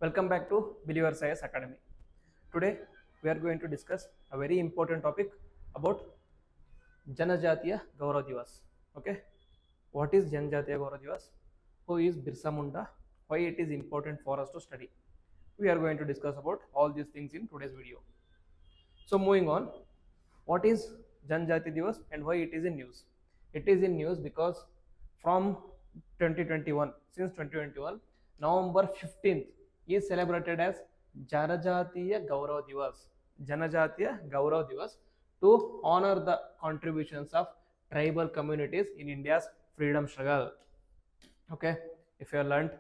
Welcome back to Believers IS Academy. Today we are going to discuss a very important topic about Janjatiya Gaurav Divas. Okay, what is Janjatiya Gaurav Divas? Who is Birsa Munda? Why it is important for us to study? We are going to discuss about all these things in today's video. So moving on, what is Janjatiya Divas and why it is in news? It is in news because from 2021, since 2021, November 15th is celebrated as Janjatiya Gaurav Divas. Janjatiya Gaurav Divas to honor the contributions of tribal communities in India's freedom struggle. Okay, if you have learned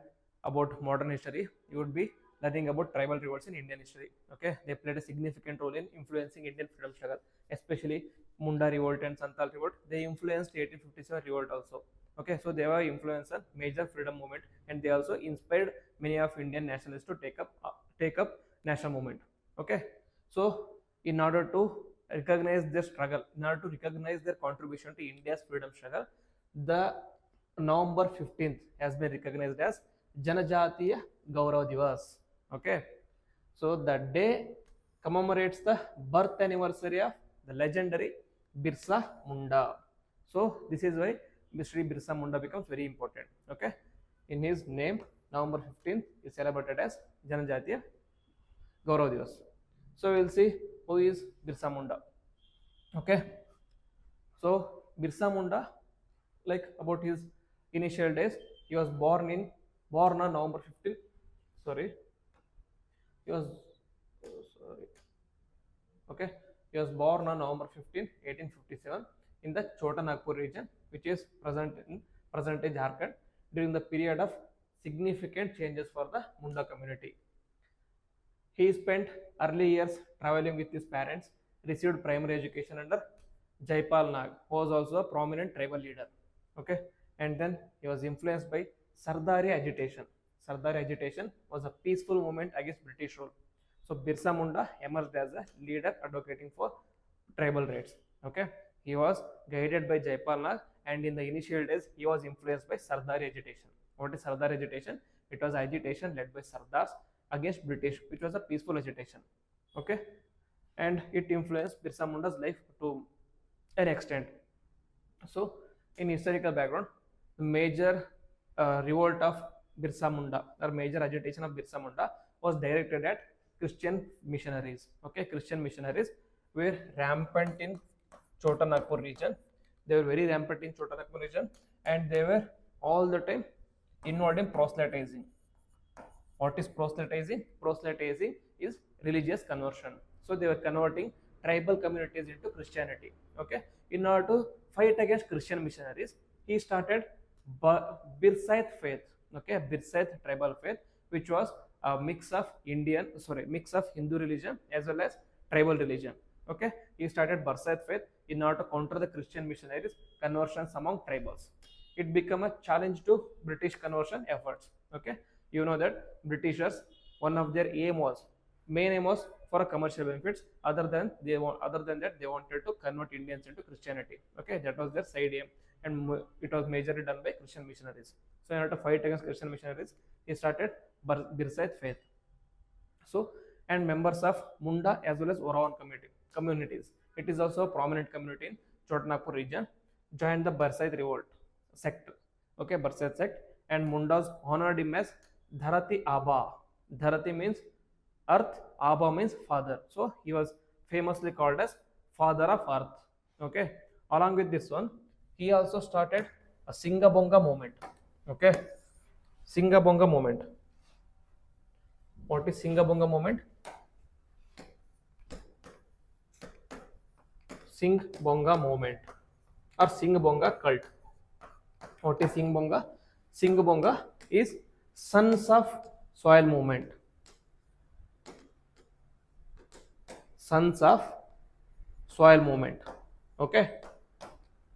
about modern history, you would be learning about tribal revolts in Indian history. Okay, they played a significant role in influencing Indian freedom struggle, especially Munda revolt and Santal revolt. They influenced 1857 revolt also. Okay, so they were influenced a major freedom movement, and they also inspired many of Indian nationalists to take up national movement. Okay, so in order to recognize their struggle, in order to recognize their contribution to India's freedom struggle, the November 15th has been recognized as Janjatiya Gaurav Divas. Okay, so that day commemorates the birth anniversary of the legendary Birsa Munda. So this is why Shri Birsa Munda becomes very important. Okay, in his name, November 15th is celebrated as Janjatiya Gaurav Divas. So we will see who is Birsa Munda. Okay, so Birsa Munda, like about his initial days, he was born on November 15th. He was born on November 15, 1857 in the Chota Nagpur region, which is present-day Jharkhand, during the period of significant changes for the Munda community. He spent early years traveling with his parents, received primary education under Jaipal Nag, who was also a prominent tribal leader. Okay, and then he was influenced by Sardari agitation. Sardari agitation was a peaceful movement against British rule. So Birsa Munda emerged as a leader advocating for tribal rights. Okay, he was guided by Jaipal Nag, and in the initial days he was influenced by Sardari agitation. What is Sardari agitation? It was agitation led by Sardars against British, which was a peaceful agitation. Okay, and it influenced Birsa Munda's life to an extent. So in historical background, the major revolt of Birsa Munda or major agitation of Birsa Munda was directed at Christian missionaries. Okay, Christian missionaries were rampant in Chota Nagpur region. They were very rampant in Chota Nagpur region, and they were all the time involved in proselytizing. What is proselytizing? Proselytizing is religious conversion. So they were converting tribal communities into Christianity. Okay, in order to fight against Christian missionaries, he started Birsite faith. Okay, Birsite tribal faith, which was a mix of Hindu religion as well as tribal religion. Okay, he started Birsite faith in order to counter the Christian missionaries' conversions among tribals. It became a challenge to British conversion efforts. Okay, you know that Britishers, one of their main aim was for a commercial benefits. Other than that, they wanted to convert Indians into Christianity. Okay, that was their side aim, and it was majorly done by Christian missionaries. So in order to fight against Christian missionaries, he started Birsite faith. So, and members of Munda as well as Oraon communities. It is also a prominent community in Chota Nagpur region. Joined the Birsite revolt sect. Okay, Birsite sect, and Mundas honored him as Dharati Abha. Dharati means earth, Abha means father. So he was famously called as father of earth. Okay, along with this one, he also started a Singabonga movement. Okay, Singabonga movement. What is Singabonga movement? Singbonga movement or Singbonga cult. What is Singbonga? Singbonga is Sons of Soil movement. Sons of Soil movement. Okay,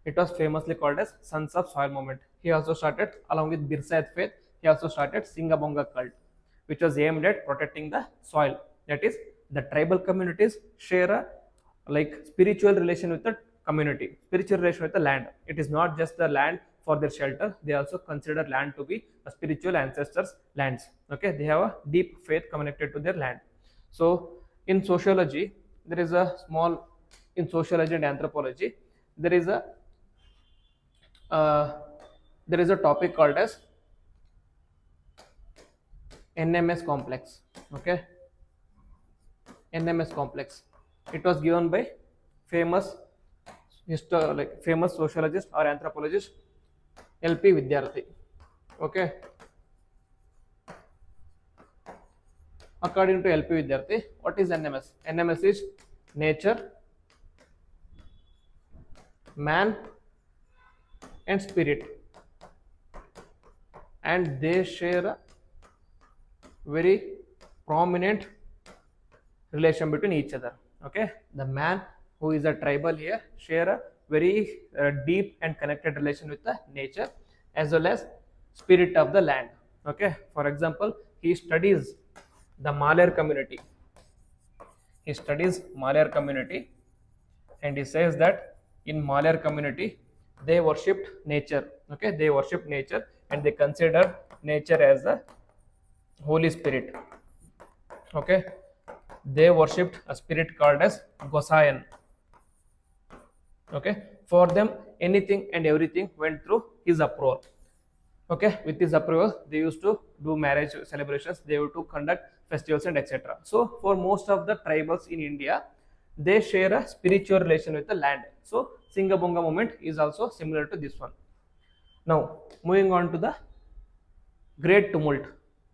it was famously called as Sons of Soil movement. He also started, along with Birsite faith, he also started Singabonga cult, which was aimed at protecting the soil. That is, the tribal communities share a spiritual relation with the community, spiritual relation with the land. It is not just the land for their shelter. They also consider land to be a spiritual ancestors' lands. Okay, they have a deep faith connected to their land. So in sociology, there is a small, in sociology and anthropology, there is a uh, topic called as NMS complex. Okay, NMS complex. It was given by famous famous sociologist or anthropologist LP Vidyarthi. Okay, according to LP Vidyarthi, what is NMS? NMS is nature, man, and spirit, and they share a very prominent relation between each other. Okay, the man who is a tribal here share a very deep and connected relation with the nature as well as spirit of the land. Okay, for example, he studies the Malayar community. He studies Malayar community, and he says that in Malayar community they worshipped nature. Okay, they worshipped nature and they consider nature as the Holy Spirit. Okay, they worshipped a spirit called as Gosayan. Okay, for them anything and everything went through his approval. Okay, with his approval they used to do marriage celebrations, they used to conduct festivals and etc. So for most of the tribals in India, they share a spiritual relation with the land. So Singabunga movement is also similar to this one. Now moving on to the Great Tumult,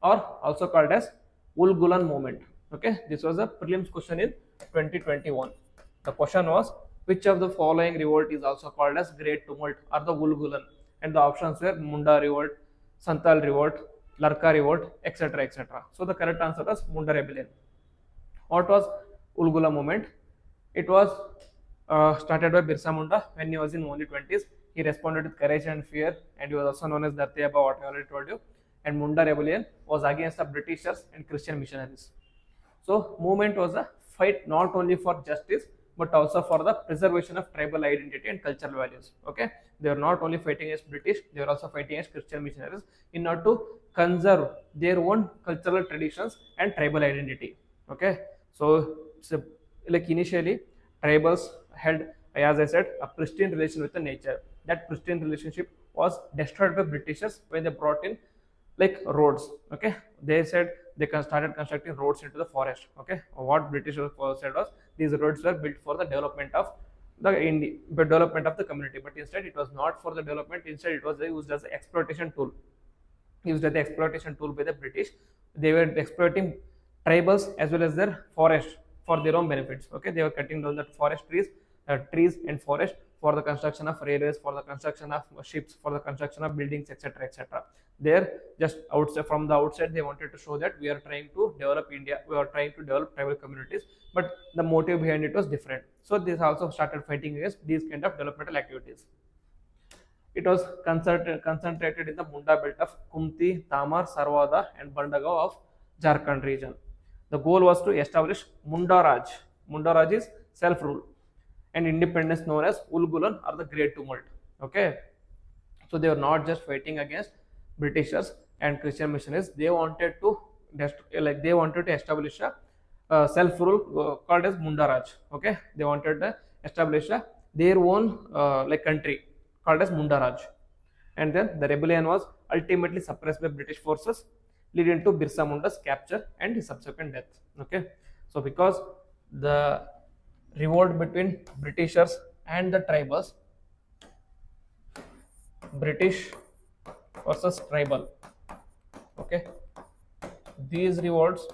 or also called as Ulgulan movement. Okay, this was a prelims question in 2021. The question was, which of the following revolt is also called as Great Tumult or the Ulgulan? And the options were Munda revolt, Santal revolt, Larka revolt, etc. etc. So the correct answer was Munda rebellion. What was Ulgula movement? It was started by Birsa Munda when he was in only 20s. He responded with courage and fear, and he was also known as Janjatiya, what I already told you. And Munda rebellion was against the Britishers and Christian missionaries. So movement was a fight not only for justice but also for the preservation of tribal identity and cultural values. Okay, they were not only fighting against British, they were also fighting against Christian missionaries in order to conserve their own cultural traditions and tribal identity. Okay, so like initially tribals had, as I said, a pristine relation with the nature. That pristine relationship was destroyed by Britishers when they brought in like roads. Okay, they said they started constructing roads into the forest. Okay, what British said was these roads were built for the development of the development of the community, but instead it was not for the development. Instead it was used as an exploitation tool. Used as the exploitation tool by the British. They were exploiting tribals as well as their forest for their own benefits. Okay, they were cutting down the forest trees and forest for the construction of railways, for the construction of ships, for the construction of buildings, etc. etc. There, just outside, from the outside, they wanted to show that we are trying to develop India, we are trying to develop tribal communities, but the motive behind it was different. So this also started fighting against these kind of developmental activities. It was concentrated in the Munda belt of Kumti, Tamar, Sarwada and Bandagaon of Jharkhand region. The goal was to establish Munda Raj. Munda Raj is self-rule and independence known as Ulgulan or the Great Tumult. Okay, so they were not just fighting against Britishers and Christian missionaries. They wanted to establish a self-rule called as Munda Raj. Okay, they wanted to establish their own country called as Munda Raj. And then the rebellion was ultimately suppressed by British forces, leading to Birsa Munda's capture and his subsequent death. Okay, so because the revolt between Britishers and the tribals, British versus tribal. Okay, these revolts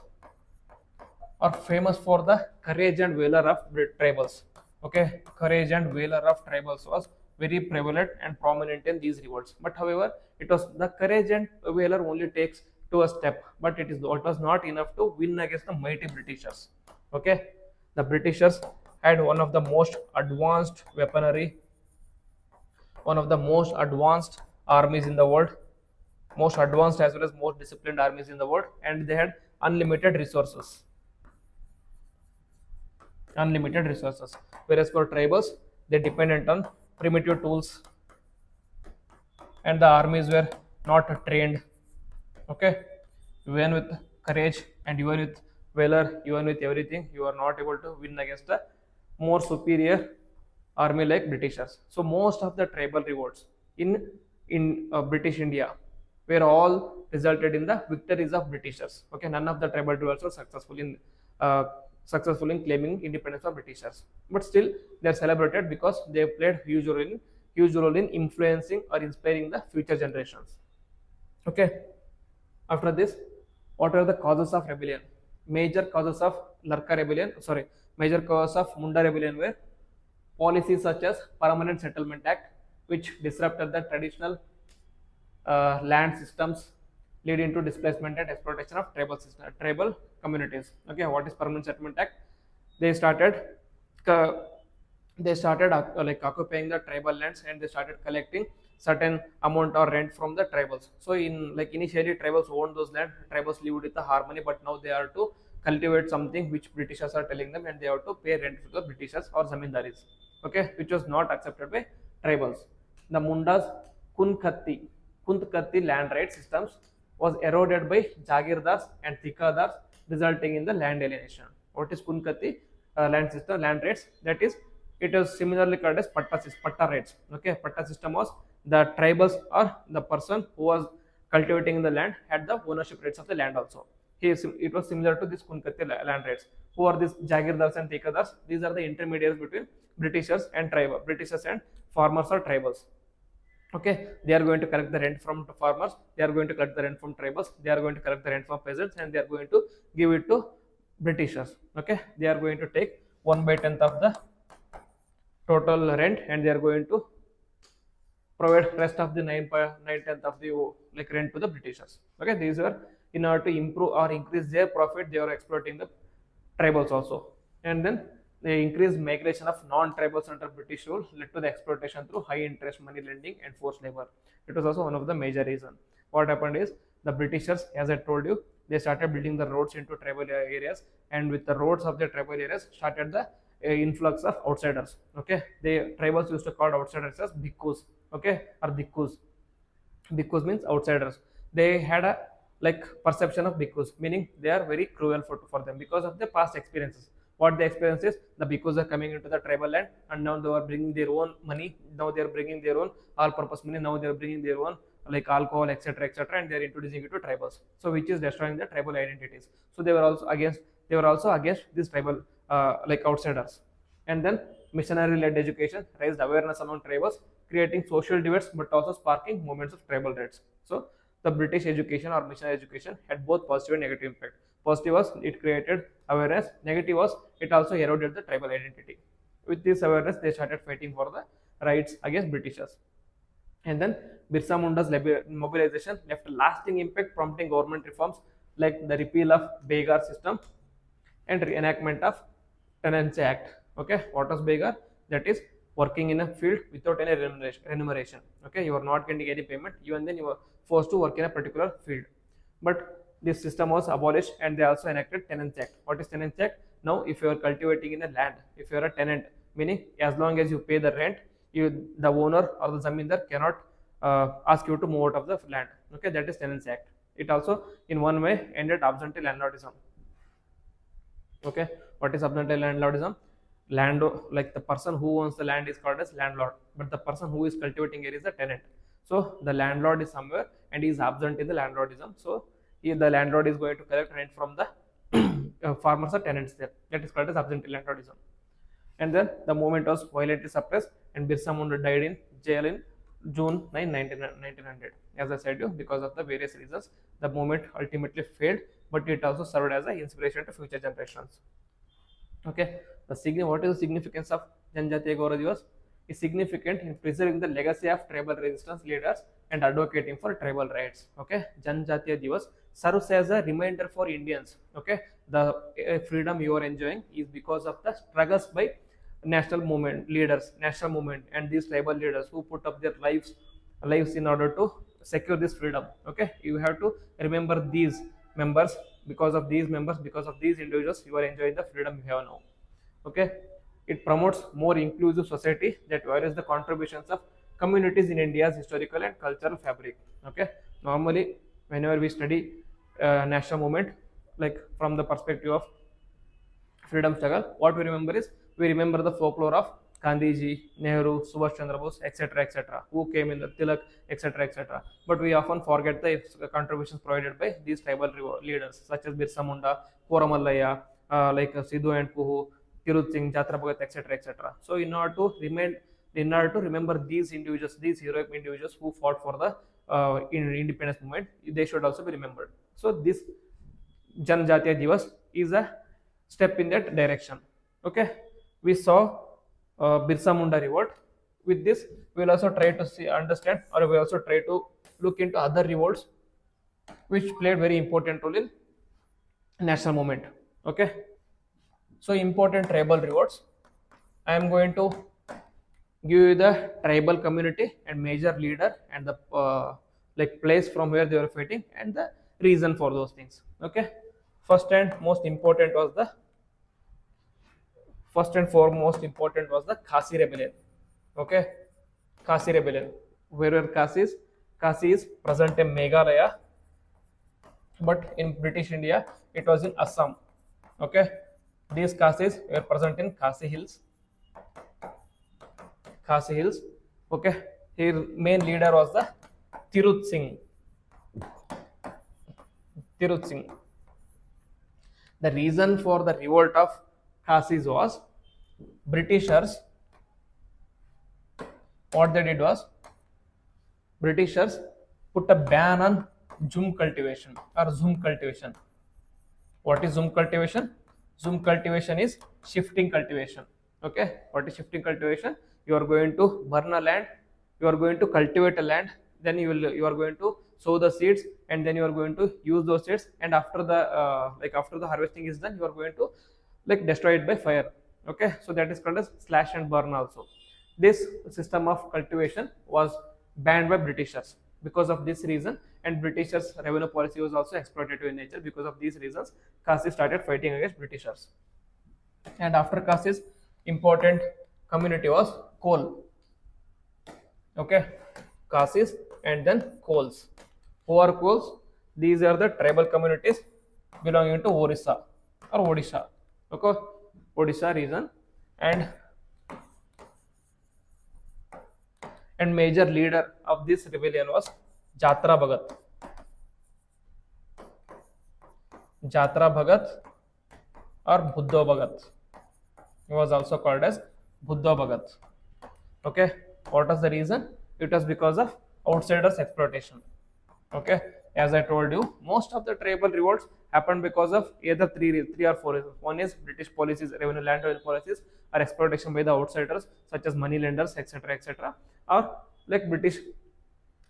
are famous for the courage and valor of tribals. Okay, courage and valor of tribals was very prevalent and prominent in these revolts. But however, it was the courage and valor only takes to a step, but it was not enough to win against the mighty Britishers. Okay, the Britishers had one of the most advanced weaponry, one of the most advanced armies in the world, most advanced as well as most disciplined armies in the world, and they had unlimited resources. Unlimited resources. Whereas for tribals, they dependent on primitive tools, and the armies were not trained. Okay, even with courage and even with valor, even with everything, you are not able to win against a more superior army like Britishers. So most of the tribal revolts in British India were all resulted in the victories of Britishers. Okay, none of the tribal revolts were uh, successful in claiming independence of Britishers, but still they are celebrated because they played huge role in influencing or inspiring the future generations. Okay, after this, what are the causes of rebellion? Major causes of Larka rebellion, sorry, major causes of Munda rebellion were policies such as Permanent Settlement Act, which disrupted the traditional land systems, leading to displacement and exploitation of tribal communities. Okay, what is Permanent Settlement Act? They started uh, like occupying the tribal lands, and they started collecting certain amount or rent from the tribals. So in like initially tribals owned those land, tribals lived with the harmony, but now they are to cultivate something which Britishers are telling them, and they have to pay rent to the Britishers or zamindaris. Okay, which was not accepted by tribals. The Mundas Kunkatti Kuntkatti land right systems was eroded by Jagirdars and Tikadars, resulting in the land alienation. What is Kunkatti land system, land rates? That is, it is similarly called as Patta rates. Okay, Patta system was the tribals or the person who was cultivating the land had the ownership rights of the land also. It was similar to this Kunkatti land rates. Who are these Jagirdars and Tikadars? These are the intermediaries between Britishers and farmers or tribals. Okay, they are going to collect the rent from farmers, they are going to collect the rent from tribals, they are going to collect the rent from peasants, and they are going to give it to Britishers. Okay, they are going to take 1/10 of the total rent, and they are going to provide rest of the 9/10 of the like rent to the Britishers. Okay, these are in order to improve or increase their profit, they are exploiting the tribals also. And then the increased migration of non-tribals under British rule led to the exploitation through high interest money lending and forced labor. It was also one of the major reasons. What happened is the Britishers, as I told you, they started building the roads into tribal areas, and with the roads of the tribal areas started the influx of outsiders. Okay, the tribals used to call outsiders as bhikkhus. Okay, or dikkus. Bhikkhus means outsiders. They had a like perception of bhikkhus, meaning they are very cruel for them because of the past experiences. What the experience is, the bhikkhus are coming into the tribal land, and now they are bringing their own money. Now they are bringing their own all-purpose money. Now they are bringing their own like alcohol, etc., and they are introducing it to tribals. So which is destroying the tribal identities. So they were also against. They were also against these tribal like outsiders. And then missionary-led education raised awareness among tribals, creating social debates but also sparking movements of tribal rights. So the British education or missionary education had both positive and negative impact. Positive was it created awareness, negative was it also eroded the tribal identity. With this awareness, they started fighting for the rights against Britishers. And then Birsa Munda's mobilization left a lasting impact, prompting government reforms like the repeal of Begar system and reenactment of Tenancy Act. Okay, what was Begar? That is working in a field without any remuneration. Okay, you are not getting any payment, even then you are forced to work in a particular field. But this system was abolished, and they also enacted Tenancy Act. What is Tenancy Act? Now, if you are cultivating in a land, if you are a tenant, meaning as long as you pay the rent, the owner or the zamindar cannot ask you to move out of the land. Okay, that is Tenancy Act. It also, in one way, ended absentee landlordism. Okay, what is absentee landlordism? Like the person who owns the land is called as landlord, but the person who is cultivating it is the tenant. So the landlord is somewhere and he is absent in the landlordism. So the landlord is going to collect rent from the farmers or tenants there. That is called as absentee landlordism. And then the movement was violently suppressed, and Birsa Munda died in jail in June 9, 1900. As I said you, because of the various reasons, the movement ultimately failed, but it also served as an inspiration to future generations. Okay, what is the significance of Janjatiya Gaurav Divas? Is significant in preserving the legacy of tribal resistance leaders and advocating for tribal rights. Okay, Janjatiya Divas serves as a reminder for Indians. Okay, the freedom you are enjoying is because of the struggles by national movement leaders, and these tribal leaders who put up their lives in order to secure this freedom. Okay, you have to remember these members. Because of these individuals, you are enjoying the freedom you have now. Okay, it promotes more inclusive society that values the contributions of communities in India's historical and cultural fabric. Okay, normally whenever we study national movement, like from the perspective of freedom struggle, what we remember is we remember the folklore of Gandhiji, Nehru, Subhash Chandra Bose, etc., who came in the Tilak, etc. But we often forget the contributions provided by these tribal leaders such as Birsa Munda, Koramallaya, like Sidhu and Puhu, Tirut Singh, Jatra Bhagat, etc. So in order to remember these individuals, these heroic individuals who fought for the independence movement, they should also be remembered. So this Janjatiya Divas is a step in that direction. Okay, we saw Birsa Munda revolt. With this, we will also try to understand, or we also try to look into other revolts which played very important role in national movement. Okay, so important tribal revolts. I am going to give you the tribal community and major leader and the like place from where they were fighting and the reason for those things. Okay, first and foremost important was the Khasi rebellion. Okay, Khasi rebellion. Where were Khasis? Khasi is present in Meghalaya, but in British India it was in Assam. Okay, these Khasis were present in Khasi Hills. Khasi Hills. Okay, here main leader was the Tirut Singh. Tirut Singh. The reason for the revolt of Khasis was Britishers. What they did was Britishers put a ban on zoom cultivation or zoom cultivation. What is zoom cultivation? Zoom cultivation is shifting cultivation. Okay, what is shifting cultivation? You are going to burn a land, you are going to cultivate a land, then you are going to sow the seeds, and then you are going to use those seeds, and after the harvesting is done, you are going to like destroy it by fire. Okay, so that is called as slash and burn also. This system of cultivation was banned by Britishers because of this reason, and Britishers revenue policy was also exploitative in nature. Because of these reasons, Khasi started fighting against Britishers. And after Khasi's important community was Kol. Okay, Khasis and then Kols. Who are Kols? These are the tribal communities belonging to Orissa or Odisha. Okay, Odisha region, and major leader of this rebellion was Jatra Bhagat. Jatra Bhagat or Buddha Bhagat. He was also called as Buddha Bhagat. Okay, what was the reason? It was because of outsiders exploitation. Okay, as I told you, most of the tribal revolts happened because of either three or four reasons. One is British policies, land revenue policies, or exploitation by the outsiders such as money lenders, etc., or like British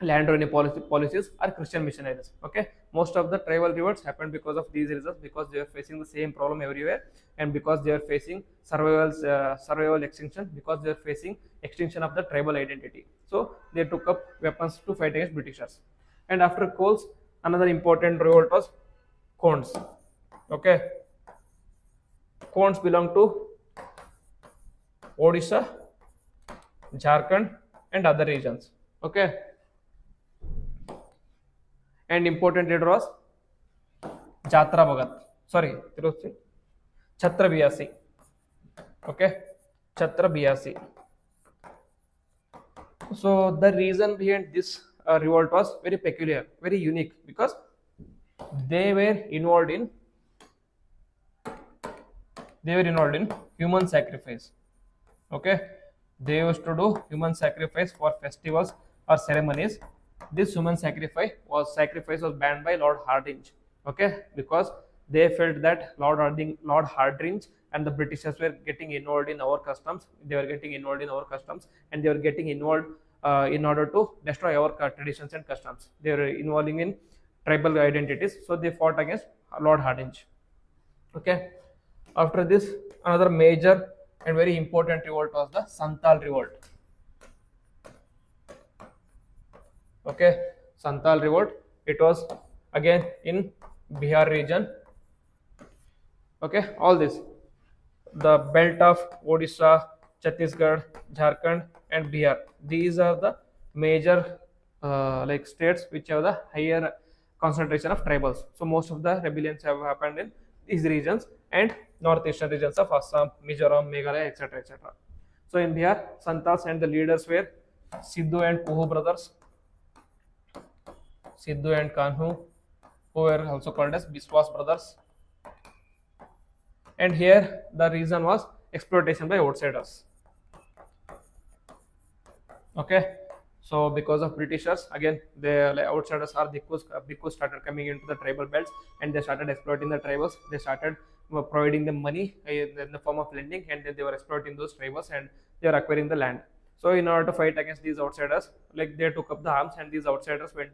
land revenue policies or Christian missionaries. Okay, most of the tribal revolts happened because of these reasons, because they are facing the same problem everywhere, and because they are facing survival extinction, because they are facing extinction of the tribal identity. So they took up weapons to fight against Britishers. And after Kols, another important revolt was Konds. Okay, Konds belong to Odisha, Jharkhand, and other regions. Okay, and important leader was Jatra Bhagat. Sorry, Chhatra Biyasi. Okay, Chhatra Biyasi. So the reason behind this revolt was very peculiar, very unique, because they were involved in human sacrifice. Okay, they used to do human sacrifice for festivals or ceremonies. This human sacrifice was banned by Lord Hardinge. Okay, because they felt that Lord Hardinge and the Britishers were getting involved in our customs. They were getting involved in our customs, and they were getting involved in order to destroy our traditions and customs. They were involving in tribal identities, so they fought against Lord Hardinge. Okay, after this, another major and very important revolt was the Santal revolt. Okay, Santal revolt. It was again in Bihar region. Okay, all this, the belt of Odisha, Chhattisgarh, Jharkhand, and Bihar. These are the major like states which have the higher concentration of tribals. So most of the rebellions have happened in these regions and northeastern regions of Assam, Mizoram, Meghalaya, etc. etc. So in Bihar, Santals and the leaders were Sidhu and Kuhu brothers, Sidhu and Kanhu, who were also called as Biswas brothers. And here the reason was exploitation by outsiders. Okay, so because of Britishers, again the like, outsiders or bhikkhus started coming into the tribal belts and they started exploiting the tribals. They started providing them money in the form of lending, and then they were exploiting those tribals and they were acquiring the land. So in order to fight against these outsiders, like they took up the arms, and these outsiders went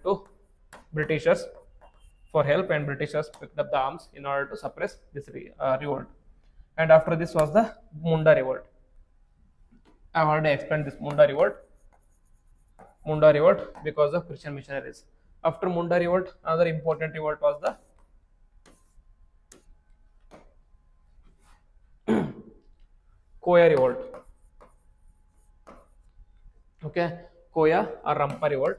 to Britishers for help, and Britishers picked up the arms in order to suppress this revolt. And after this was the Munda revolt. I have already explained this Munda revolt because of Christian missionaries. After Munda revolt, another important revolt was the Koya revolt. Okay, Koya or Rampa revolt.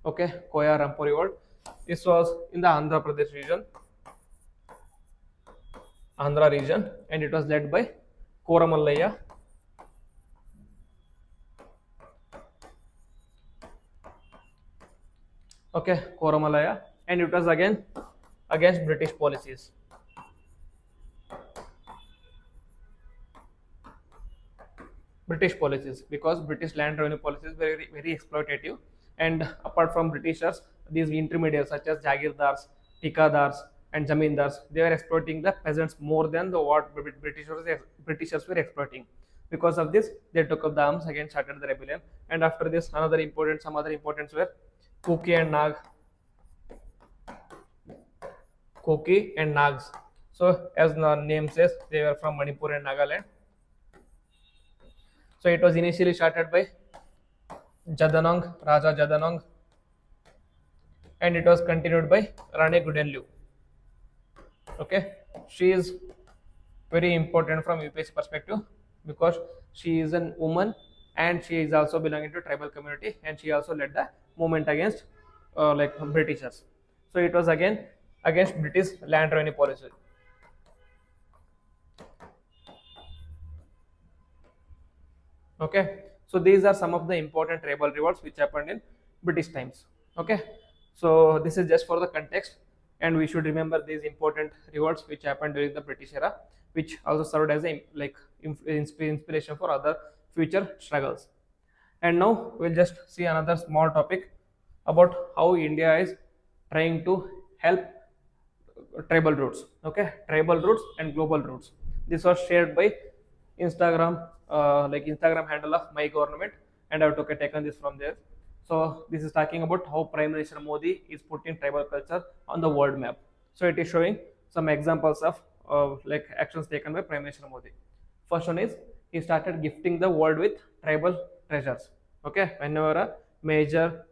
Okay, Koya Rampo revolt. This was in the Andhra region, and it was led by Koramallaya. Okay, Koramallaya, and it was again against British policies. Because British land revenue policies were very exploitative, and apart from Britishers, these intermediaries such as Jagirdars, Tikadars, and Zamindars, they were exploiting the peasants more than the what Britishers were exploiting. Because of this, they took up the arms again, started the rebellion. And after this, some other importance were Kuki and Nags. So as the name says, they were from Manipur and Nagaland. So it was initially started by Raja Jadanong, and it was continued by Rane Gudenlu. Okay, she is very important from UPSC perspective because she is a woman and she is also belonging to tribal community, and she also led the movement against like Britishers. So it was again against British land revenue policy. Okay, so these are some of the important tribal revolts which happened in British times. Okay, so this is just for the context, and we should remember these important revolts which happened during the British era, which also served as a like inspiration for other future struggles. And now we'll just see another small topic about how India is trying to help tribal roots. Okay, tribal roots and global roots. This was shared by Instagram, like Instagram handle of my government, and I've taken this from there. So this is talking about how Prime Minister Modi is putting tribal culture on the world map. So it is showing some examples of like actions taken by Prime Minister Modi. First one is he started gifting the world with tribal treasures. Okay, whenever a major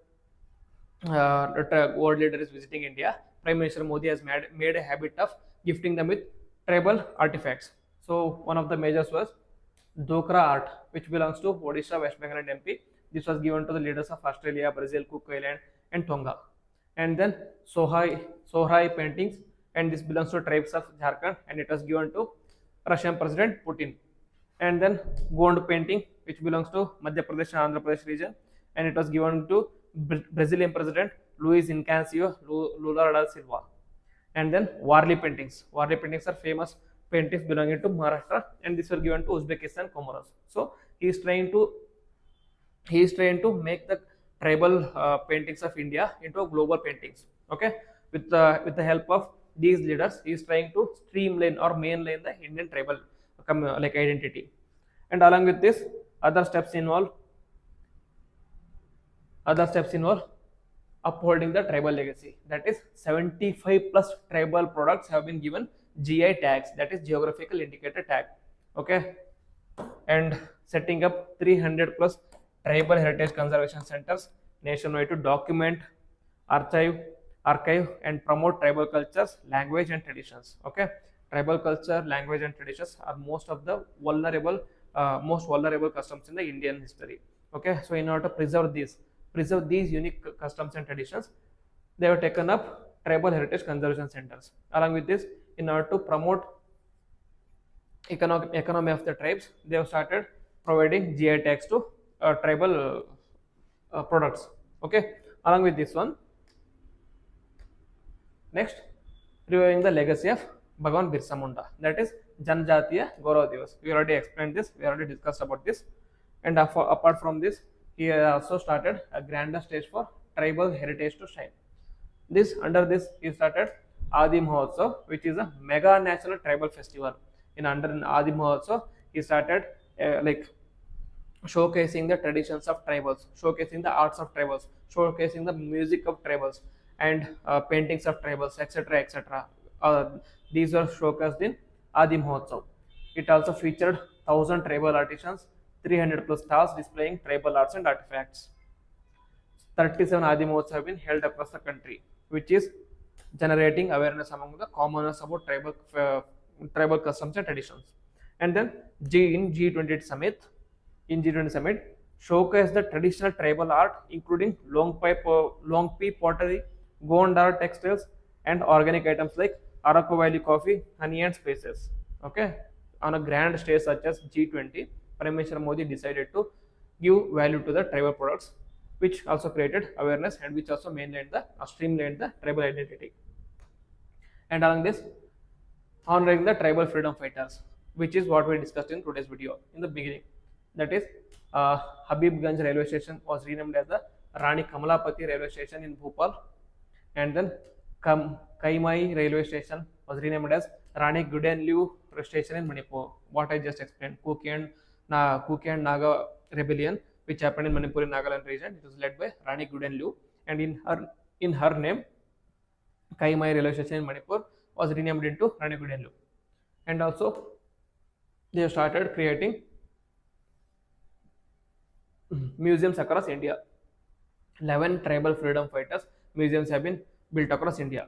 world leader is visiting India, Prime Minister Modi has made a habit of gifting them with tribal artifacts. So one of the measures was Dokra art, which belongs to Odisha, West Bengal, and MP. This was given to the leaders of Australia, Brazil, Cook Island, and Tonga. And then Sohrai paintings, and this belongs to tribes of Jharkhand, and it was given to Russian President Putin. And then Gond painting, which belongs to Madhya Pradesh and Andhra Pradesh region, and it was given to Brazilian President Luiz Inacio Lula da Silva. And then Warli paintings. Warli paintings are famous paintings belonging to Maharashtra, and these were given to Uzbekistan, Comoros. So he is trying to make the tribal paintings of India into global paintings. Okay, with the help of these leaders, he is trying to streamline or mainline the Indian tribal like identity. And along with this, other steps involve upholding the tribal legacy. That is 75 plus tribal products have been given GI tags, that is geographical indicator tag. Okay, and setting up 300 plus tribal heritage conservation centers nationwide to document, archive and promote tribal cultures, language and traditions. Okay, tribal culture, language, and traditions are most of the most vulnerable customs in the Indian history. Okay, so in order to preserve these unique customs and traditions, they have taken up tribal heritage conservation centers. Along with this, in order to promote economy of the tribes, they have started providing GI tax to tribal products. Okay, along with this one, next, reviewing the legacy of Bhagwan Birsa Munda, that is Janjatiya Gaurav Divas. We already explained this, we already discussed about this, and apart from this, he also started a grander stage for tribal heritage to shine. Under this he started Adi Mahotsav, which is a mega national tribal festival. Under Adi Mahotsav, he started like showcasing the traditions of tribals, showcasing the arts of tribals, showcasing the music of tribals, and paintings of tribals, etc., etc. These were showcased in Adi Mahotsav. It also featured 1,000 tribal artisans, 300 plus stalls displaying tribal arts and artifacts. 37 Adi Mahotsav have been held across the country, which is generating awareness among the commoners about tribal customs and traditions. And then in G20 summit, showcase the traditional tribal art, including Longpi pottery, Gondar textiles, and organic items like Araku Valley coffee, honey, and spices. Okay, on a grand stage such as G20, Prime Minister Modi decided to give value to the tribal products, which also created awareness and which also streamlined the tribal identity. And along this, honoring the tribal freedom fighters, which is what we discussed in today's video in the beginning. That is, Habibganj railway station was renamed as the Rani Kamalapati railway station in Bhopal, and then Kaimai railway station was renamed as Rani Gudenliu station in Manipur. What I just explained, Kuki and Naga rebellion, which happened in Manipur in Nagaland region, it was led by Rani Gudenliu, and in her name, Kaimai railway station in Manipur was renamed into Rani Gudenliu. And also, they started creating museums across India. 11 tribal freedom fighters museums have been built across India.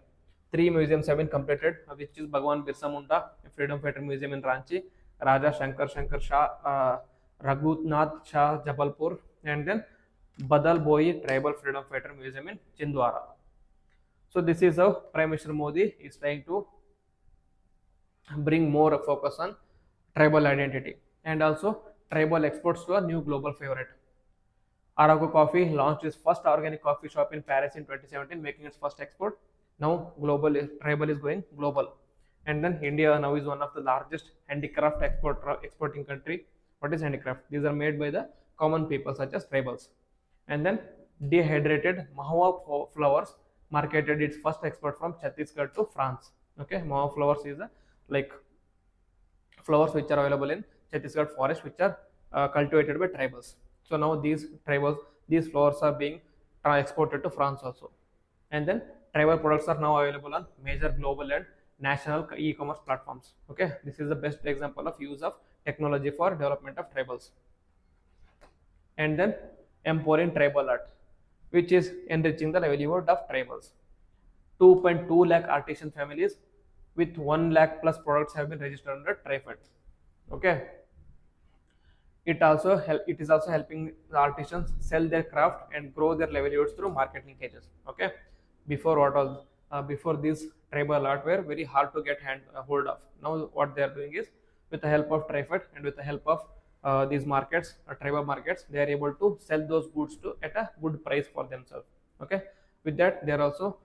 3 museums have been completed, which is Bhagwan Birsa Munda Freedom Fighter Museum in Ranchi, Raja Shankar Shah Raghunath Shah Jabalpur, and then Badal Boi Tribal Freedom Fighter Museum in Chindwara. So this is how Prime Minister Modi is trying to bring more focus on tribal identity and also tribal exports to a new global favorite. Araku Coffee launched its first organic coffee shop in Paris in 2017, making its first export. Now tribal is going global. And then India now is one of the largest handicraft exporting country. What is handicraft? These are made by the common people such as tribals. And then dehydrated mahua flowers marketed its first export from Chhattisgarh to France. Okay, mahua flowers is like flowers which are available in Chhattisgarh forest, which are cultivated by tribals. So now these flowers are being exported to France also. And then tribal products are now available on major global and national e-commerce platforms. Okay, this is the best example of use of technology for development of tribals. And then empowering tribal art, which is enriching the livelihood of tribals. 2.2 lakh artisan families with 1 lakh plus products have been registered under TriFed. Okay, it is also helping the artisans sell their craft and grow their livelihoods through market linkages. Okay, before these tribal art were very hard to get hold of. Now what they are doing is, with the help of TriFed and with the help of these markets, tribal markets, they are able to sell those goods at a good price for themselves. Okay, with that they are also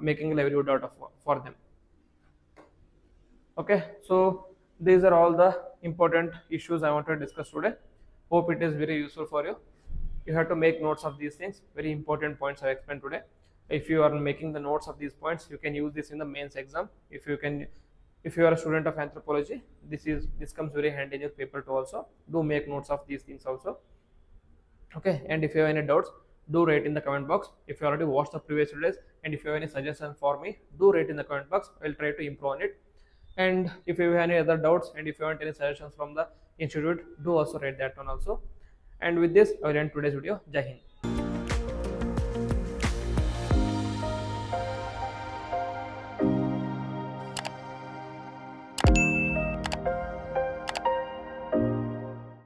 making a livelihood out of for them. Okay, so these are all the important issues I want to discuss today. Hope it is very useful for you. You have to make notes of these things. Very important points I explained today. If you are making the notes of these points, you can use this in the mains exam. If you are a student of anthropology, this comes very handy in your paper 2 also. Do make notes of these things also. Okay, and if you have any doubts, do write in the comment box. If you already watched the previous videos and if you have any suggestion for me, do write in the comment box. I will try to improve on it. And if you have any other doubts and if you want any suggestions from the institute, do also write that one also. And with this, I will end today's video. Jai Hind.